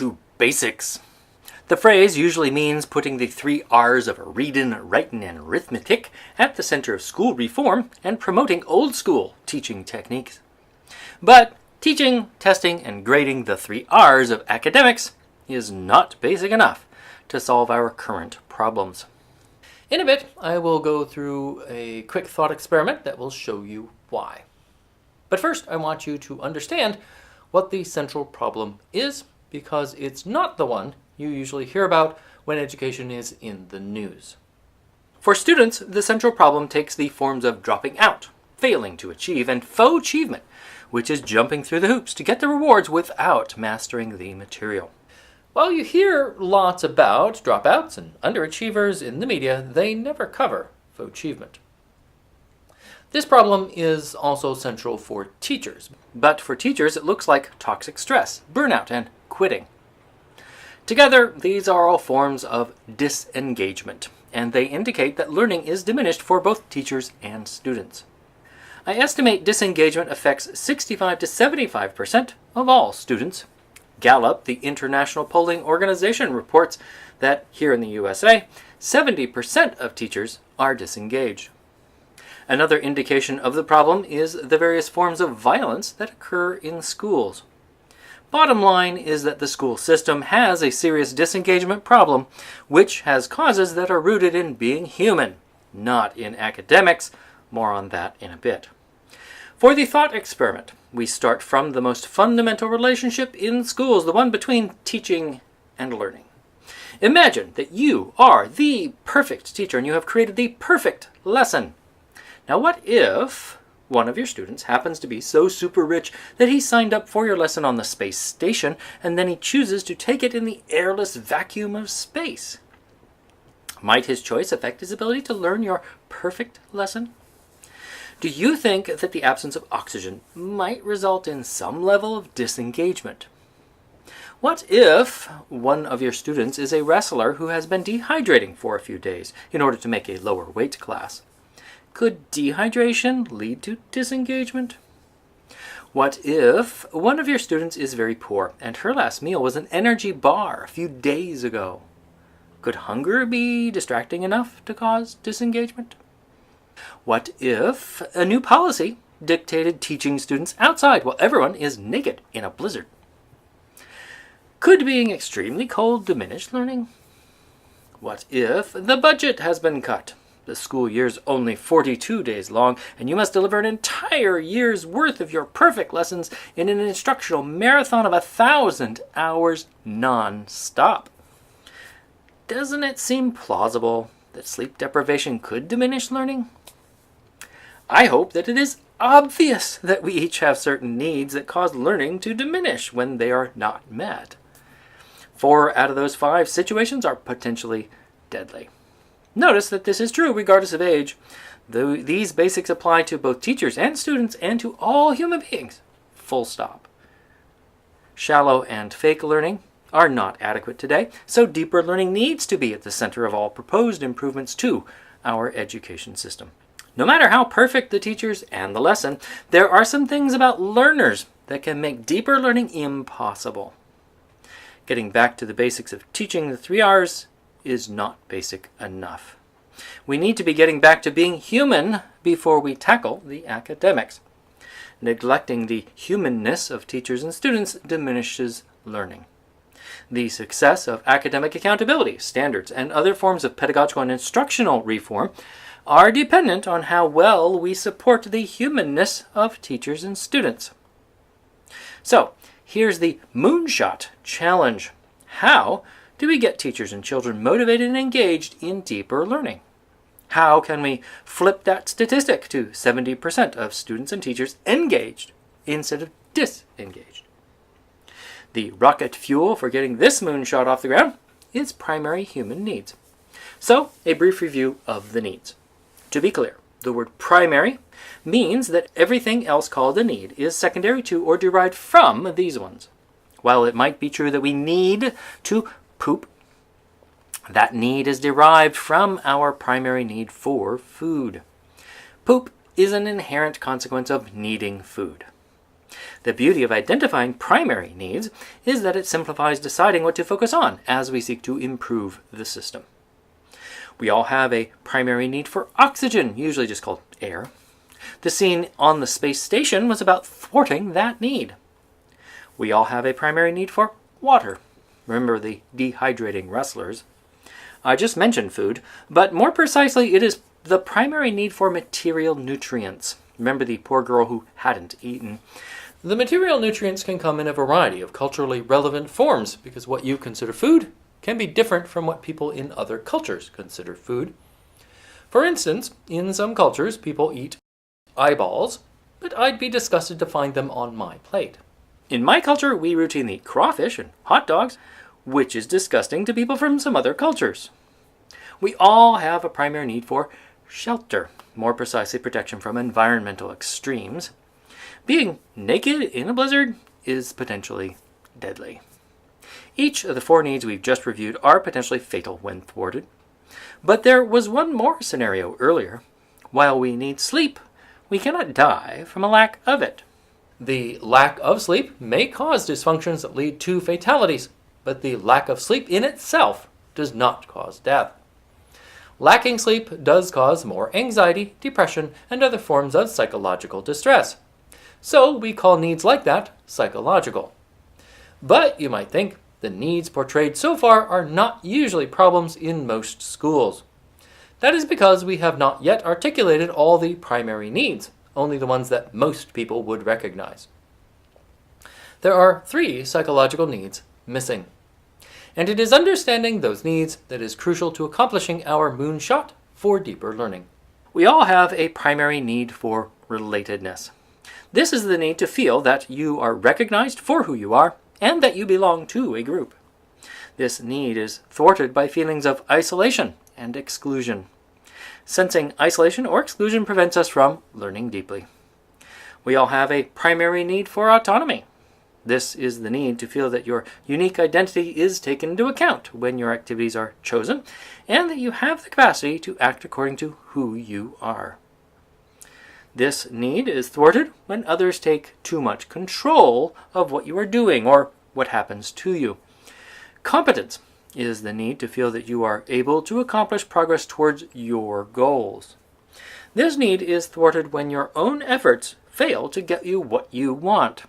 to basics. The phrase usually means putting the 3 R's of reading, writing, and arithmetic at the center of school reform and promoting old school teaching techniques. But teaching, testing, and grading the 3 R's of academics is not basic enough to solve our current problems. In a bit, I will go through a quick thought experiment that will show you why. But first, I want you to understand what the central problem is, because it's not the one you usually hear about when education is in the news. For students, the central problem takes the forms of dropping out, failing to achieve, and faux achievement, which is jumping through the hoops to get the rewards without mastering the material. While you hear lots about dropouts and underachievers in the media, they never cover faux achievement. This problem is also central for teachers, but for teachers it looks like toxic stress, burnout, and quitting. Together, these are all forms of disengagement, and they indicate that learning is diminished for both teachers and students. I estimate disengagement affects 65 to 75% of all students. Gallup, the international polling organization, reports that here in the USA, 70% of teachers are disengaged. Another indication of the problem is the various forms of violence that occur in schools. Bottom line is that the school system has a serious disengagement problem, which has causes that are rooted in being human, not in academics. More on that in a bit. For the thought experiment, we start from the most fundamental relationship in schools, the one between teaching and learning. Imagine that you are the perfect teacher and you have created the perfect lesson. Now what if one of your students happens to be so super rich that he signed up for your lesson on the space station and then he chooses to take it in the airless vacuum of space? Might his choice affect his ability to learn your perfect lesson? Do you think that the absence of oxygen might result in some level of disengagement? What if one of your students is a wrestler who has been dehydrating for a few days in order to make a lower weight class? Could dehydration lead to disengagement? What if one of your students is very poor and her last meal was an energy bar a few days ago? Could hunger be distracting enough to cause disengagement? What if a new policy dictated teaching students outside while everyone is naked in a blizzard? Could being extremely cold diminish learning? What if the budget has been cut? The school year's only 42 days long, and you must deliver an entire year's worth of your perfect lessons in an instructional marathon of 1,000 hours non-stop. Doesn't it seem plausible that sleep deprivation could diminish learning? I hope that it is obvious that we each have certain needs that cause learning to diminish when they are not met. 4 out of those 5 situations are potentially deadly. Notice that this is true regardless of age. These basics apply to both teachers and students and to all human beings. Full stop. Shallow and fake learning are not adequate today, so deeper learning needs to be at the center of all proposed improvements to our education system. No matter how perfect the teachers and the lesson, there are some things about learners that can make deeper learning impossible. Getting back to the basics of teaching the 3 R's is not basic enough. We need to be getting back to being human before we tackle the academics. Neglecting the humanness of teachers and students diminishes learning. The success of academic accountability, standards, and other forms of pedagogical and instructional reform are dependent on how well we support the humanness of teachers and students. So, here's the moonshot challenge. How do we get teachers and children motivated and engaged in deeper learning? How can we flip that statistic to 70% of students and teachers engaged instead of disengaged? The rocket fuel for getting this moonshot off the ground is primary human needs. So, a brief review of the needs. To be clear, the word primary means that everything else called a need is secondary to or derived from these ones. While it might be true that we need to poop, that need is derived from our primary need for food. Poop is an inherent consequence of needing food. The beauty of identifying primary needs is that it simplifies deciding what to focus on as we seek to improve the system. We all have a primary need for oxygen, usually just called air. The scene on the space station was about thwarting that need. We all have a primary need for water. Remember the dehydrating wrestlers. I just mentioned food, but more precisely, it is the primary need for material nutrients. Remember the poor girl who hadn't eaten. The material nutrients can come in a variety of culturally relevant forms, because what you consider food can be different from what people in other cultures consider food. For instance, in some cultures, people eat eyeballs, but I'd be disgusted to find them on my plate. In my culture, we routinely eat crawfish and hot dogs, which is disgusting to people from some other cultures. We all have a primary need for shelter, more precisely protection from environmental extremes. Being naked in a blizzard is potentially deadly. Each of the 4 needs we've just reviewed are potentially fatal when thwarted. But there was one more scenario earlier. While we need sleep, we cannot die from a lack of it. The lack of sleep may cause dysfunctions that lead to fatalities, but the lack of sleep in itself does not cause death. Lacking sleep does cause more anxiety, depression, and other forms of psychological distress. So we call needs like that psychological. But you might think the needs portrayed so far are not usually problems in most schools. That is because we have not yet articulated all the primary needs, only the ones that most people would recognize. There are 3 psychological needs missing. And it is understanding those needs that is crucial to accomplishing our moonshot for deeper learning. We all have a primary need for relatedness. This is the need to feel that you are recognized for who you are and that you belong to a group. This need is thwarted by feelings of isolation and exclusion. Sensing isolation or exclusion prevents us from learning deeply. We all have a primary need for autonomy. This is the need to feel that your unique identity is taken into account when your activities are chosen, and that you have the capacity to act according to who you are. This need is thwarted when others take too much control of what you are doing or what happens to you. Competence is the need to feel that you are able to accomplish progress towards your goals. This need is thwarted when your own efforts fail to get you what you want.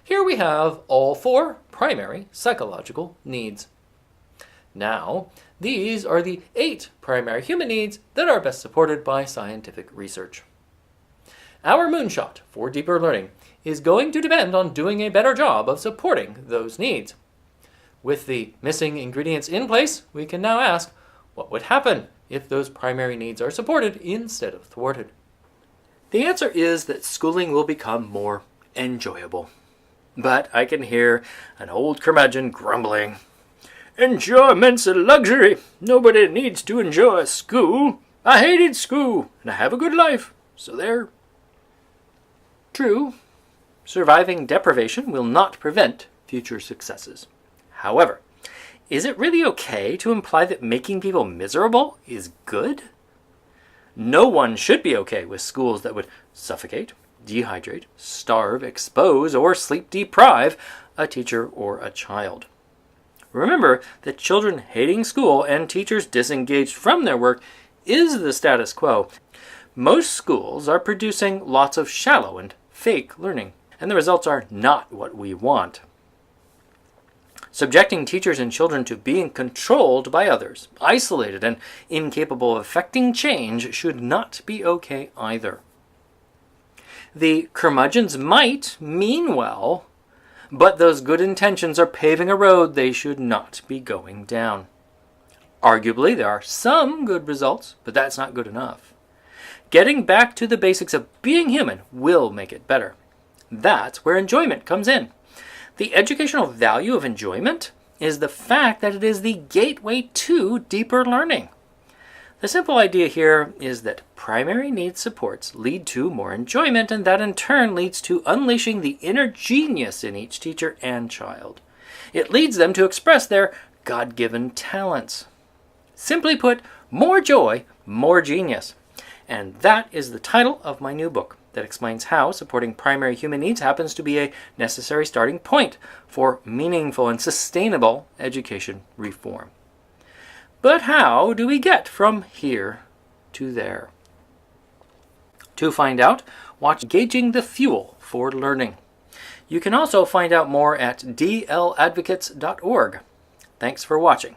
Here we have all 4 primary psychological needs. Now, these are the 8 primary human needs that are best supported by scientific research. Our moonshot for deeper learning is going to depend on doing a better job of supporting those needs. With the missing ingredients in place, we can now ask, what would happen if those primary needs are supported instead of thwarted? The answer is that schooling will become more enjoyable. But I can hear an old curmudgeon grumbling, "Enjoyment's a luxury. Nobody needs to enjoy school. I hated school, and I have a good life, so there." True, surviving deprivation will not prevent future successes. However, is it really okay to imply that making people miserable is good? No one should be okay with schools that would suffocate, dehydrate, starve, expose, or sleep deprive a teacher or a child. Remember that children hating school and teachers disengaged from their work is the status quo. Most schools are producing lots of shallow and fake learning, and the results are not what we want. Subjecting teachers and children to being controlled by others, isolated and incapable of effecting change should not be okay either. The curmudgeons might mean well, but those good intentions are paving a road they should not be going down. Arguably, there are some good results, but that's not good enough. Getting back to the basics of being human will make it better. That's where enjoyment comes in. The educational value of enjoyment is the fact that it is the gateway to deeper learning. The simple idea here is that primary needs supports lead to more enjoyment, and that in turn leads to unleashing the inner genius in each teacher and child. It leads them to express their God-given talents. Simply put, more joy, more genius. And that is the title of my new book. that explains how supporting primary human needs happens to be a necessary starting point for meaningful and sustainable education reform. But how do we get from here to there? To find out, watch Gauging the Fuel for Learning. You can also find out more at dladvocates.org. Thanks for watching.